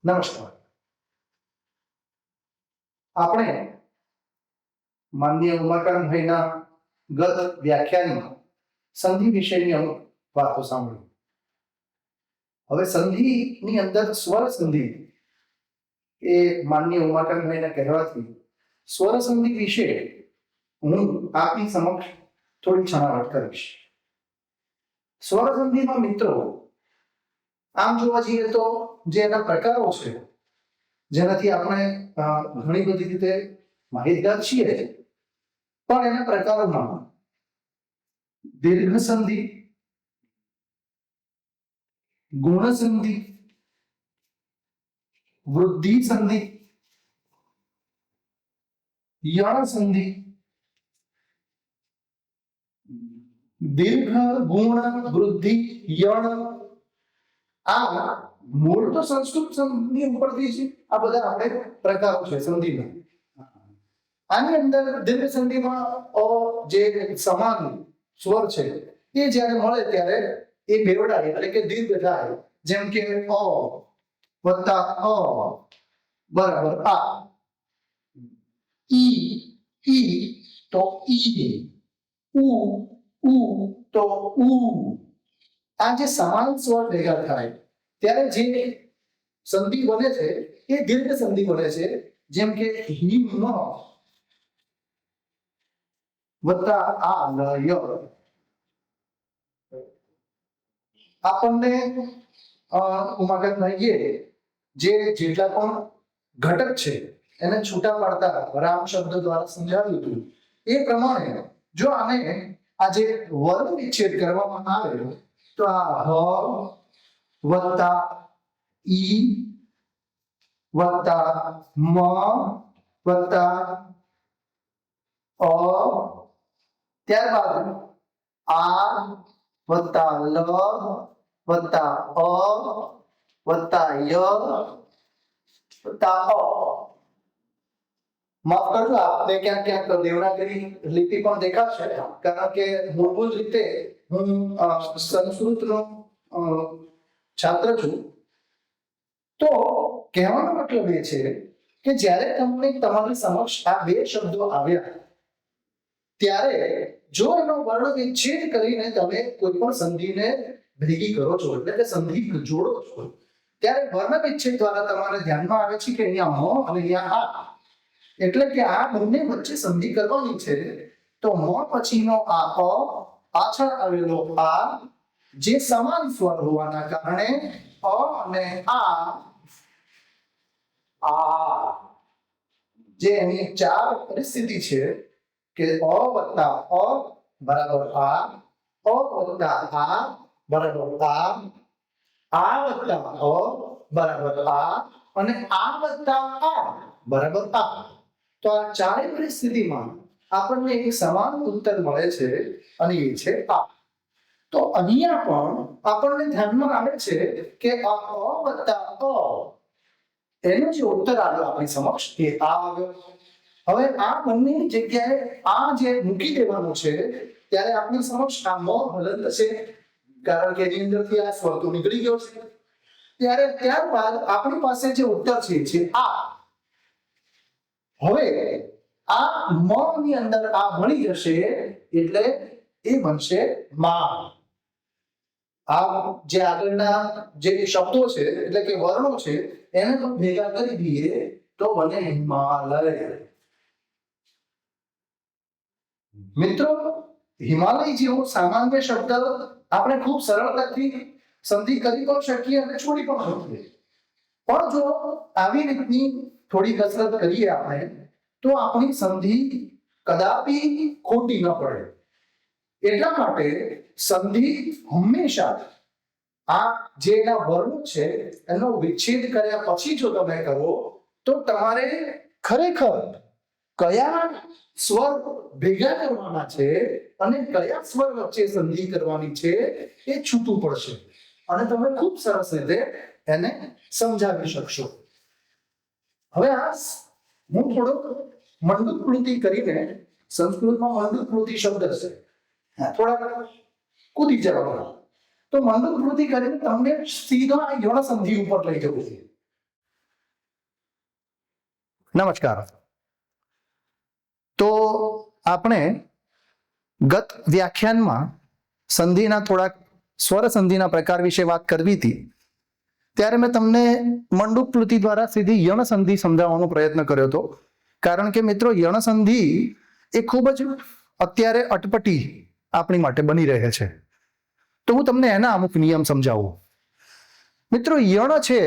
નમસ્કાર. આપણે માનનીય ઉમાકાંતભાઈના ગત વ્યાખ્યાનમાં સંધિ વિશેની અમુક વાતો સાંભળી. હવે સંધિની અંદર સ્વર સંધિ એ માનનીય ઉમાકાંતભાઈના કહેવાથી સ્વર સંધિ વિશે હું આપની સમક્ષ થોડી છણાવટ કરીશ. સ્વર સંધિમાં મિત્રો આમ જોવા જઈએ તો જે એના પ્રકારો છે, જેનાથી આપણે ઘણી બધી રીતે માહિતગાર છીએ, પણ એના પ્રકારોમાં દીર્ઘ સંધિ, ગુણ સંધિ, વૃદ્ધિ સંધિ, યણ સંધિ, દીર્ઘ, ગુણ, વૃદ્ધિ, યણ, આ મૂળ તો સંસ્કૃત સંધિ ઉપરથી છે. આ બધા આપણે પ્રકારો છે સંધિના. આની અંદર દીર્ઘ સંધિમાં જે સમાન સ્વર છે એ જ્યારે મળે ત્યારે એ બેવડાય એટલે કે દીર્ઘ થાય. જેમ કે અ વત્તા અ બરાબર આ, ઈ તો ઈ, ઉ તો ઉ. આ જે સમાન સ્વર ભેગા થાય ત્યારે જે સંધિ બને છે એ દીર્ઘ સંધિ બને છે. જેમ કે હિમ વત્તા આ લય. આપણને ઉમાકાંતભાઈએ જેટલા પણ ઘટક છે એને છૂટા પાડતા રામ શબ્દ દ્વારા સમજાવ્યું હતું. એ પ્રમાણે જો આને આજે વર્ગ વિચ્છેદ કરવામાં આવે તો આ હ વત્તા ઈ વત્તા મ વત્તા અ, ત્યારબાદ આ વત્તા લ વત્તા અ વત્તા ય વત્તા અ. માફ કરજો, આપને ક્યાંક ક્યાંક દેવનાગરી લિપિ પણ દેખાશે, કારણ કે મૂળભૂત રીતે હું સંસ્કૃતનો છાત્ર છું. તો કહેવાનો મતલબ એ છે કે જ્યારે તમને તમારી સમક્ષ આ બે શબ્દો આવ્યા ત્યારે જો એનો વર્ણ વિચ્છેદ કરીને તમે કોઈ પણ સંધિને ભેગી કરો છો, એટલે કે સંધિ જોડો છો, ત્યારે વર્ણ વિચ્છેદ દ્વારા તમારે ધ્યાનમાં આવે છે કે અહીંયા મ અને અહીંયા આ, એટલે કે આ બંને વચ્ચે સંધિ કરવાની છે. તો મ પછીનો આ અ, પાછળ આવેલો આ, જે સમાન સ્વર હોવાના કારણે અ અને આ જે એની ચાર પરિસ્થિતિ છે કે અ વત્તા અ બરાબર આ વત્તા આ બરાબર આ વત્તા અ બરાબર આ અને આ વત્તા આ બરાબર આ. તો આ ચારે પરિસ્થિતિમાં આપણને એક સમાન ઉત્તર મળે છે અને એ છે આ. તો અહીંયા પણ આપણને ધ્યાનમાં આવે છે કે આ અ વત્તા અ એનો જે ઉત્તર આવ્યો આપણી સમક્ષ એ આ આવ્યો. હવે આ બંને જગ્યાએ આ જે મૂકી દેવાનું છે ત્યારે આપણી સમક્ષ આ મ હલન થશે, કારણ કે એની અંદરથી આ સ્વર તો નીકળી ગયો છે. ત્યારે ત્યારબાદ આપણી પાસે જે ઉત્તર છે આ. હવે આ મ ની અંદર આ ભળી જશે એટલે એ બનશે મા. આ જે આગળના જે શબ્દો છે એટલે કે વર્ણો છે એને પણ ભેગા કરી દઈએ તો બને હિમાલય. મિત્રો, હિમાલય જેવો સામાન્ય શબ્દ આપણે ખૂબ સરળતાથી સંધિ કરી પણ શકીએ અને છોડી પણ શકીએ, પણ જો આવી રીતની થોડી કસરત કરીએ આપણે તો આપણી સંધિ કદાપી ખોટી ન પડે. એટલા માટે સંધિ હંમેશા આ જે એના વર્ણો છે એનો વિચ્છેદ કર્યા પછી જો તમે કરો તો તમારે ખરેખર કયા સ્વર ભેગા કરવાના છે અને કયા સ્વર વચ્ચે સંધિ કરવાની છે એ છૂટું પડશે અને તમે ખૂબ સરસ રીતે એને સમજાવી શકશો. હવે આ હું થોડોક મંડુક પ્લુતિ કરીને, સંસ્કૃતમાં મંડુક પ્લુતિ શબ્દ છે, થોડા કૂદી જવાનું. તો મંડુક પ્લુતિ કરીને તમને સીધા યણ સંધિ ઉપર લઈ જવું છે. નમસ્કાર. તો આપણે ગત વ્યાખ્યાનમાં સંધિના થોડાક સ્વર સંધિના પ્રકાર વિશે વાત કરવી હતી, ત્યારે મેં તમને મંડૂક પ્લુતિ દ્વારા સીધી યણ સંધિ સમજાવવાનો પ્રયત્ન કર્યો હતો. કારણ કે મિત્રો, યણ સંધિ એ ખૂબ જ અત્યારે અટપટી આપણી માટે બની રહે છે. તો હું તમને એના અમુક નિયમ સમજાવું. મિત્રો, યણ છે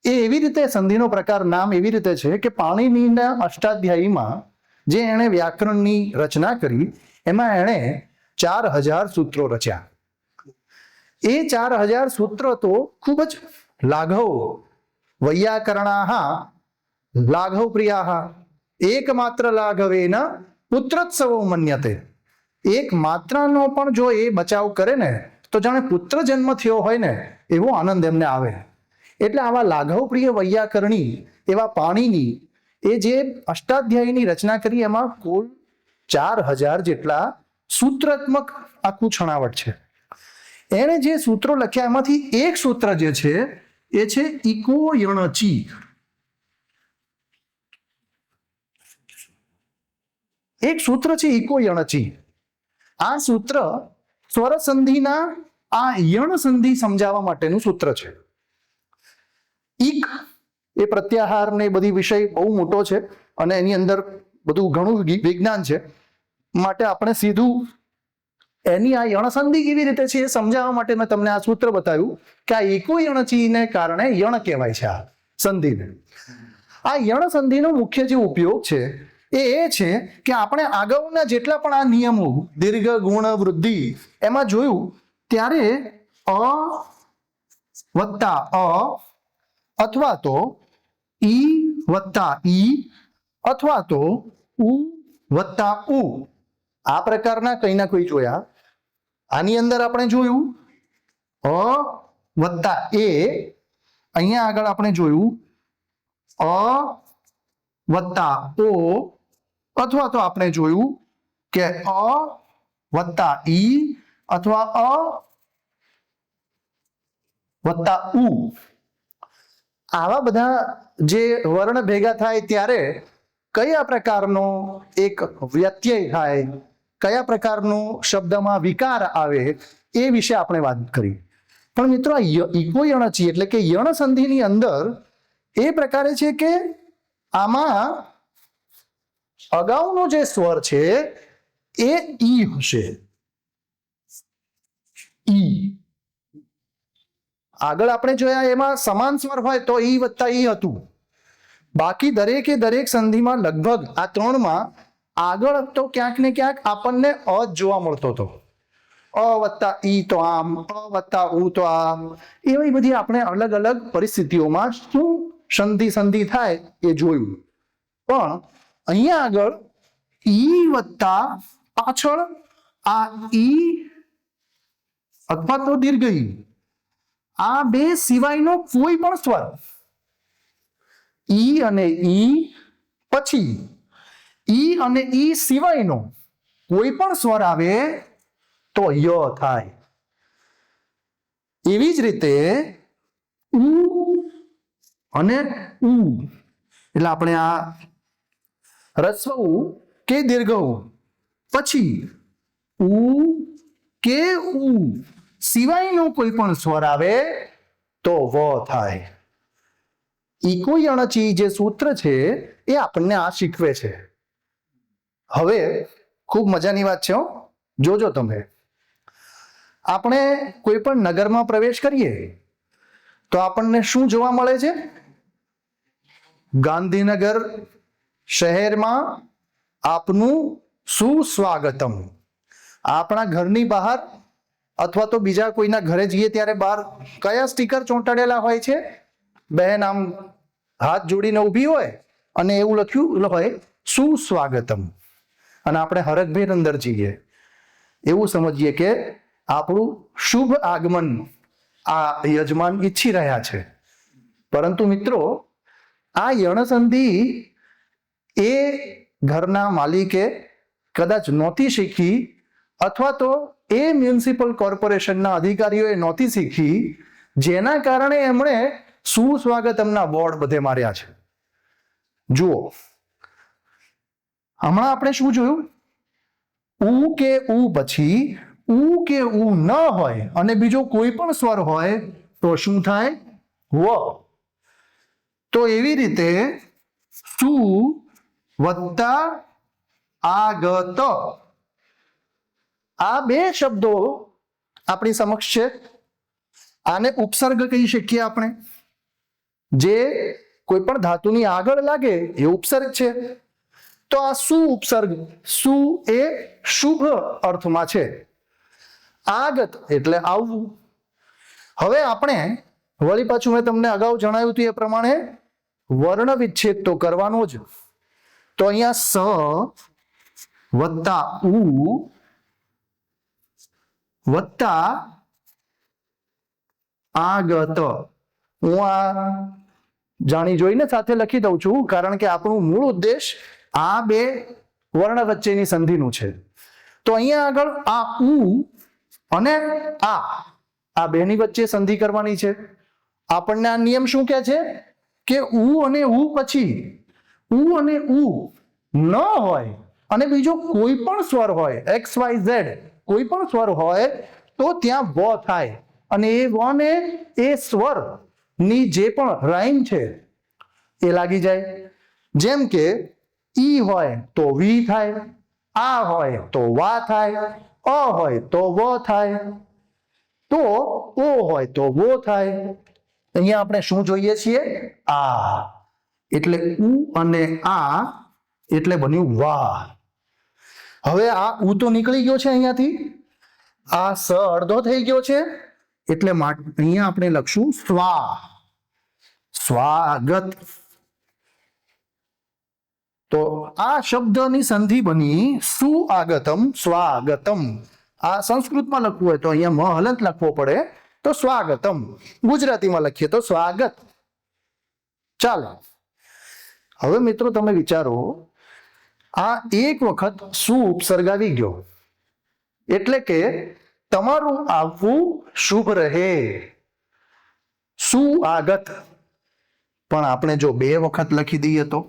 એ એવી રીતે સંધિનો પ્રકાર નામ એવી રીતે છે કે પાણિનીના અષ્ટાધ્યાયીમાં જે એણે વ્યાકરણની રચના કરી એમાં એણે 4000 સૂત્રો રચ્યા. એ 4000 સૂત્ર તો ખૂબ જ લાઘવ, વૈયાકરણાહ લાઘવ પ્રિયાહ એકમાત્ર લાઘવેન પુત્રોત્સવો મન્યતે. એક માત્રાનો પણ જો એ બચાવ કરે ને તો જાણે પુત્ર જન્મ થયો હોય ને એવો આનંદ એમને આવે. એટલે આવા લાઘવ પ્રિય વૈયાકરણી એવા પાણીની એ જે અષ્ટાધ્યાયીની રચના કરી એમાં કુલ 4000 જેટલા સૂત્રાત્મક આખું છણાવટ છે. એણે જે સૂત્રો લખ્યા એમાંથી એક સૂત્ર જે છે એ છે ઇકો યણચી. એક સૂત્ર છે ઇકો યણચી. આ સૂત્ર સ્વર સંધિના આ યણ સંધિ સમજાવવા માટેનું સૂત્ર છે. ઈક એ પ્રત્યાહાર ને બધી વિષય બહુ મોટો છે અને એની અંદર બધું ઘણું વિજ્ઞાન છે. માટે આપણે સીધું એની આ યણ સંધિ કેવી રીતે છે એ સમજાવવા માટે મેં તમને આ સૂત્ર બતાવ્યું કે આ ઇકો યણચીને કારણે યણ કહેવાય છે આ સંધિને. આ યણ સંધિનો મુખ્ય જે ઉપયોગ છે એ છે કે આપણે અગાઉના જેટલા પણ આ નિયમો દીર્ઘ ગુણ વૃદ્ધિ એમાં જોયું ત્યારે અ વત્તા અ અથવા તો ઈ વત્તા ઈ અથવા તો ઉ વત્તા ઉ આ પ્રકારના કઈ ના કોઈ જોયા. આની અંદર આપણે જોયું અ વત્તા એ, અહીંયા આગળ આપણે જોયું અ વત્તા ઓ અથવા તો આપણે જોયું કે અ વત્તા ઈ અથવા અ વત્તા ઉ. આવા બધા જે વર્ણ ભેગા થાય ત્યારે કયા પ્રકારનો એક વ્યત્યય થાય, કયા પ્રકારનો શબ્દમાં વિકાર આવે એ વિશે આપણે વાત કરી. પણ મિત્રો, આ ઇકો યણચી એટલે કે યણ સંધિની અંદર એ પ્રકારે છે કે આમાં અગાઉનો જે સ્વર છે એ ઈ હશે. ઈ આગળ આપણે જોયા એમાં સમાન સ્વર હોય તો ઈ વત્તા ઈ હતું. બાકી દરેકે દરેક સંધિમાં લગભગ આ ત્રણમાં આગળ તો ક્યાંક ને ક્યાંક આપણને અ જોવા મળતો હતો. અ વત્તા ઈ તો આમ, અ વત્તા ઉ તો આમ, એવી બધી આપણે અલગ અલગ પરિસ્થિતિઓમાં શું સંધિ થાય એ જોયું. પણ અહીંયા આગળ ઈ વત્તા પાછળ આ ઈ અથવા તો દીર્ઘ ઈ, આ બે સિવાયનો કોઈ પણ સ્વર ઈ અને ઈ પછી ઈ અને ઈ સિવાયનો કોઈ પણ સ્વર આવે તો ય થાય. એવી જ રીતે ઉ અને ઉ એટલે આપણે આ રસ્વ ઉ કે દીર્ઘ ઉ પછી ઉ કે ઉ સિવાયનો કોઈ પણ સ્વર આવે તો વ થાય. ઇકો યણચી જે સૂત્ર છે એ આપણને આ શીખવે છે. હવે ખૂબ મજાની વાત છે, જોજો તમે. આપણે કોઈ પણ નગરમાં પ્રવેશ કરીએ તો આપણને શું જોવા મળે છે? ગાંધીનગર શહેરમાં આપનું સુસ્વાગતમ. આપણા ઘરની બહાર અથવા તો બીજા કોઈના ઘરે જઈએ ત્યારે બહાર કયા સ્ટીકર ચોંટાડેલા હોય છે? બહેન આમ હાથ જોડીને ઊભી હોય અને એવું લખ્યું હોય સુસ્વાગતમ, અને આપણે હરખભેર અંદર જઈએ એવું સમજીએ કે આપણું શુભ આગમન આ યજમાન ઈચ્છી રહ્યા છે. પરંતુ મિત્રો, આ યણ સંધિ એ ઘરના માલિકે કદાચ નહોતી શીખી અથવા તો એ મ્યુનિસિપલ કોર્પોરેશનના અધિકારીઓએ નહોતી શીખી, જેના કારણે એમણે સુસ્વાગતમના બોર્ડ બધે માર્યા છે. જુઓ, હમણાં આપણે શું જોયું? ઉ કે ઉ પછી ઉ કે ઉ ન હોય અને બીજો કોઈ પણ સ્વર હોય તો શું થાય? વ. તો એવી રીતે સુ વત્તા આગત, આ બે શબ્દો આપણી સમક્ષ છે. આને ઉપસર્ગ કહી શકીએ આપણે. જે કોઈ પણ ધાતુની આગળ લાગે એ ઉપસર્ગ છે. તો આ સુ ઉપસર્ગ, સુ એ શુભ અર્થમાં છે, આગત એટલે આવવું. હવે આપણે વળી પાછું મેં તમને અગાઉ જણાવ્યું હતું એ પ્રમાણે વર્ણ વિચ્છેદ તો કરવાનો જ. તો અહીંયા સ વત્તા ઉ વત્તા આગત, હું આ જાણી જોઈને સાથે લખી દઉં છું, કારણ કે આપણું મૂળ ઉદ્દેશ આ બે વર્ણ વચ્ચેની સંધિનું છે. તો અહીંયા આગળ આ ઉ અને આ બેની વચ્ચે સંધિ કરવાની છે. આપણને આ નિયમ શું કહે છે કે ઉ અને ઉ પછી ઉ અને ઉ ન હોય અને બીજો કોઈ પણ સ્વર હોય, એક્સ વાય ઝેડ કોઈ પણ સ્વર હોય તો ત્યાં વ થાય અને એ વ ને એ સ્વર ની જે પણ રાઈમ છે એ લાગી જાય. જેમ કે ઈ હોય તો વી થાય, આ હોય તો વા થાય, અ હોય તો વ થાય, તો ઓ હોય તો વો થાય. અહીંયા આપણે શું જોઈએ છીએ? આ એટલે ઉ અને આ એટલે બન્યું વાહ. હવે આ ઉ તો નીકળી ગયો છે અહીંયાથી, આ સ અડધો થઈ ગયો છે એટલે અહીંયા આપણે લખશું સ્વા, સ્વાગત. તો આ શબ્દની સંધિ બની સુઆગતમ સ્વાગતમ. આ સંસ્કૃતમાં લખવું હોય તો અહીંયા મ હલંત લખવો પડે તો સ્વાગતમ, ગુજરાતીમાં લખીએ તો સ્વાગત. ચાલો હવે મિત્રો તમે વિચારો, આ એક વખત સુ ઉપસર્ગ આવી ગયો એટલે કે તમારું આવવું શુભ રહે, સુઆગત. પણ આપણે જો બે વખત લખી દઈએ તો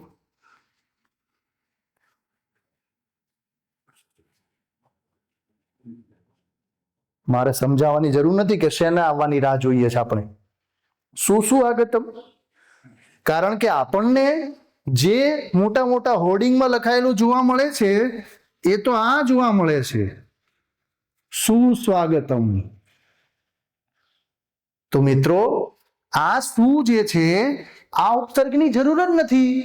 મારે સમજાવવાની જરૂર નથી કે શેના આવવાની રાહ જોઈએ છે આપણે. સુઆગતમ, કારણ કે આપણને જે મોટા મોટા હોર્ડિંગમાં લખાયેલું જોવા મળે છે એ તો આ જોવા મળે છે, સુસ્વાગતમ. તો મિત્રો આ સુ જે છે આ ઉપસર્ગની જરૂર જ નથી,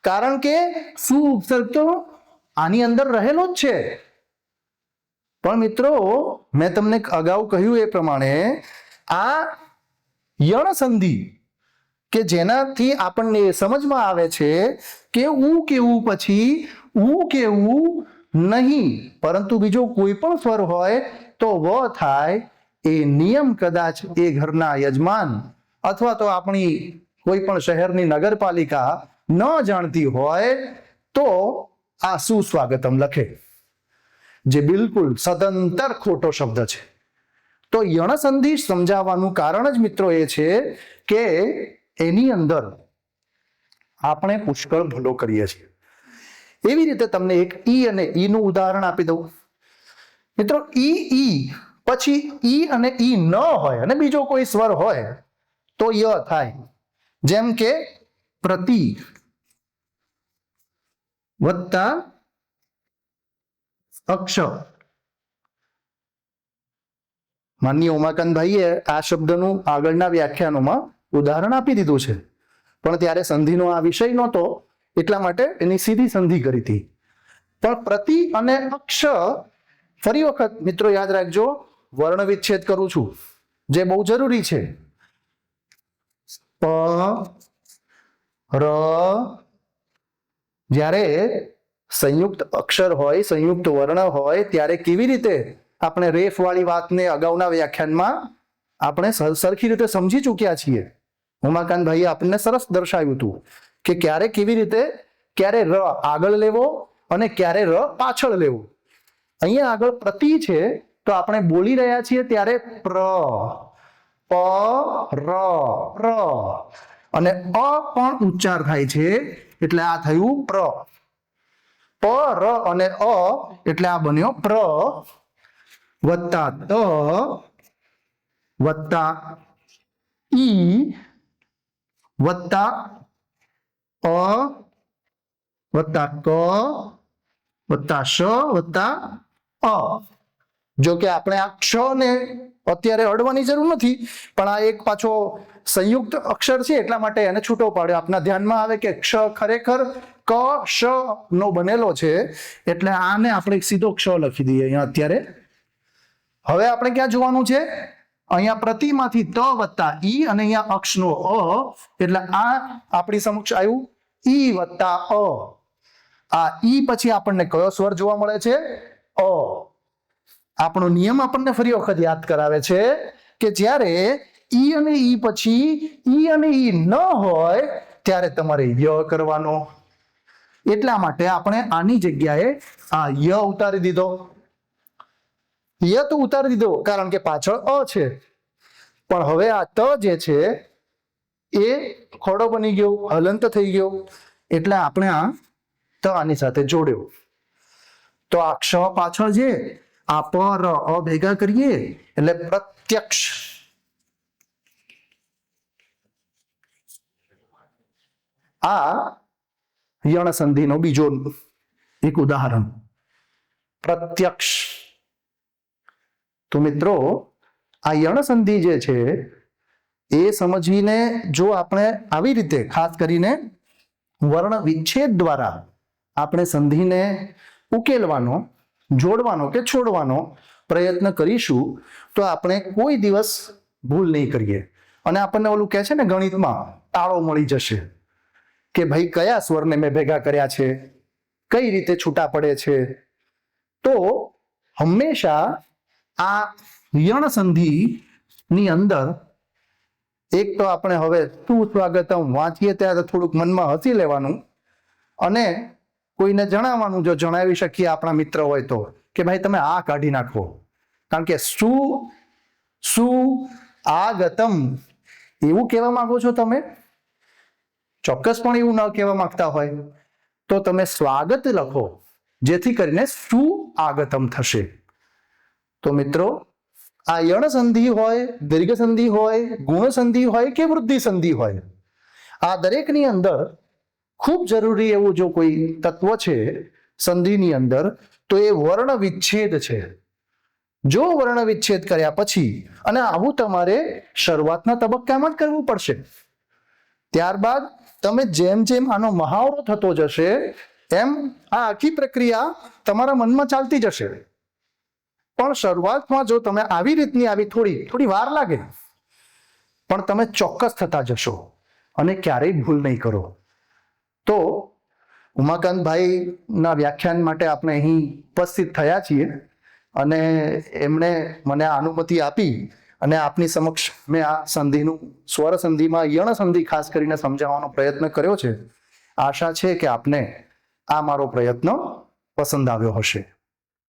કારણ કે સુ ઉપસર્ગ તો આની અંદર રહેલો જ છે. પણ મિત્રો મેં તમને અગાઉ કહ્યું એ પ્રમાણે આ યણ સંધિ કે જેનાથી આપણને સમજમાં આવે છે કે ઉ કેવું પછી ઉ કેવું નહીં, પરંતુ બીજો કોઈ પણ સ્વર હોય તો વ થાય. એ નિયમ કદાચ એ ઘરના યજમાન અથવા તો આપણી કોઈ પણ શહેરની નગરપાલિકા ન જાણતી હોય તો આ સુસ્વાગતમ લખે, જે બિલકુલ સદંતર ખોટો શબ્દ છે. તો યણ સંધિ સમજાવવાનું કારણ જ મિત્રો એ છે કે એની અંદર આપણે પુષ્કળ ભૂલો કરીએ છીએ. એવી રીતે તમને એક ઈ અને ઈ નું ઉદાહરણ આપી દઉં. મિત્રો ઈ પછી ઈ અને ઈ ન હોય અને બીજો કોઈ સ્વર હોય તો ય થાય. જેમ કે પ્રતિ વત્તા અક્ષર. માનનીય ઉમાકાંતભાઈએ આ શબ્દનું આગળના વ્યાખ્યાનોમાં ઉદાહરણ આપી દીધું છે, પણ ત્યારે સંધિનો આ વિષય નહોતો એટલા માટે એની સીધી સંધિ કરી હતી. પણ પ્રતિ અને અક્ષ, ફરી વખત મિત્રો યાદ રાખજો, વર્ણ વિચ્છેદ કરું છું જે બહુ જરૂરી છે. પ ર, જ્યારે સંયુક્ત અક્ષર હોય, સંયુક્ત વર્ણ હોય ત્યારે કેવી રીતે આપણે રેફ વાળી વાતને અગાઉના વ્યાખ્યાનમાં આપણે સરખી રીતે સમજી ચૂક્યા છીએ. ઉમાકાંતભાઈએ આપણને સરસ દર્શાવ્યું હતું કે ક્યારે કેવી રીતે, ક્યારે ર આગળ લેવો અને ક્યારે ર પાછળ લેવો. અહીંયા આગળ પ્રતિ છે તો આપણે બોલી રહ્યા છીએ ત્યારે પ્ર, પ ર, પ્ર, અને અ પણ ઉચ્ચાર થાય છે એટલે આ થયું પ્ર. પ, ર અને અ એટલે આ બન્યો પ્ર વત્તા ત વત્તા ઈ વત્તા અ વત્તા ક વત્તા શ વત્તા અ. જો કે આપણે આ ક્ષ ને અત્યારે અડવાની જરૂર નથી, પણ આ એક પાછો સંયુક્ત અક્ષર છે એટલા માટે એને છૂટો પાડ્યો. આપના ધ્યાનમાં આવે કે ક્ષ ખરેખર ક શ નો બનેલો છે, એટલે આને આપણે સીધો ક્ષ લખી દઈએ અહીંયા અત્યારે. હવે આપણે ક્યાં જોવાનું છે? અહીંયા પ્રતિમાંથી ત વત્તા ઈ અને અહીંયા અક્ષનો અ, એટલે આ આપણી સમક્ષ આવ્યું ઈ વત્તા અ. આ ઈ પછી આપણને કયો સ્વર જોવા મળે છે? અ. આપણો નિયમ આપણને ફરી વખત યાદ કરાવે છે કે જ્યારે ઈ અને ઈ પછી ઈ અને ઈ ન હોય ત્યારે તમારે ય કરવાનો. એટલા માટે આપણે આની જગ્યાએ આ ય ઉતારી દીધો. ય તો ઉતારી દીધો કારણ કે પાછળ અ છે, પણ હવે આ ત જે છે એ ખોડો બની ગયો, હલંત થઈ ગયો, એટલે આપણે આ ત આની સાથે જોડ્યો. તો આ ક્ષ પાછળ છે, આ પ ર અ ભેગા કરીએ એટલે પ્રત્યક્ષ. આ યણ સંધિનો બીજો એક ઉદાહરણ, પ્રત્યક્ષ. તો મિત્રો આ યણ સંધિ જે છે એ સમજીને જો આપણે આવી રીતે ખાસ કરીને વર્ણ વિચ્છેદ દ્વારા આપણે સંધિને ઉકેલવાનો, જોડવાનો કે છોડવાનો પ્રયત્ન કરીશું તો આપણે કોઈ દિવસ ભૂલ નહીં કરીએ. અને આપણને ઓલું કહે છે ને ગણિતમાં તાળો મળી જશે કે ભાઈ કયા સ્વરને મેં ભેગા કર્યા છે, કઈ રીતે છૂટા પડે છે. તો હંમેશા આ યણ સંધિ ની અંદર એક તો આપણે હવે સુસ્વાગતમ વાંચીએ ત્યારે થોડુંક મનમાં હસી લેવાનું અને કોઈને જણાવવાનું, જો જણાવી શકીએ આપણા મિત્ર હોય તો, કે ભાઈ તમે આ કાઢી નાખો. કારણ કે સુઆગતમ એવું કહેવા માંગો છો તમે, ચોક્કસ પણ એવું ન કહેવા માંગતા હોય તો તમે સ્વાગત લખો, જેથી કરીને સુઆગતમ થશે. તો મિત્રો આ યણ સંધિ હોય, દીર્ઘ સંધિ હોય, ગુણ સંધિ હોય કે વૃદ્ધિ સંધિ હોય, આ દરેકની અંદર ખૂબ જરૂરી એવું જો કોઈ તત્વ છે સંધિની અંદર તો એ વર્ણ વિચ્છેદ છે. જો વર્ણ વિચ્છેદ કર્યા પછી, અને આવું તમારે શરૂઆતના તબક્કામાં જ કરવું પડશે, ત્યારબાદ તમે જેમ જેમ આનો મહાવરો થતો જશે એમ આ આખી પ્રક્રિયા તમારા મનમાં ચાલતી જશે. પણ શરૂઆતમાં જો તમે આવી રીતની આવી થોડી વાર લાગે, પણ તમે ચોક્કસ થતા જશો અને ક્યારેય ભૂલ નહીં કરો. તો ઉમાકાંતભાઈ ના વ્યાખ્યાન માટે આપણે અહીં ઉપસ્થિત થયા છીએ અને એમણે મને અનુમતિ આપી અને આપની સમક્ષ મેં આ સંધિનું સ્વર સંધિમાં યણ સંધિ ખાસ કરીને સમજાવવાનો પ્રયત્ન કર્યો છે. આશા છે કે આપને આ મારો પ્રયત્ન પસંદ આવ્યો હશે.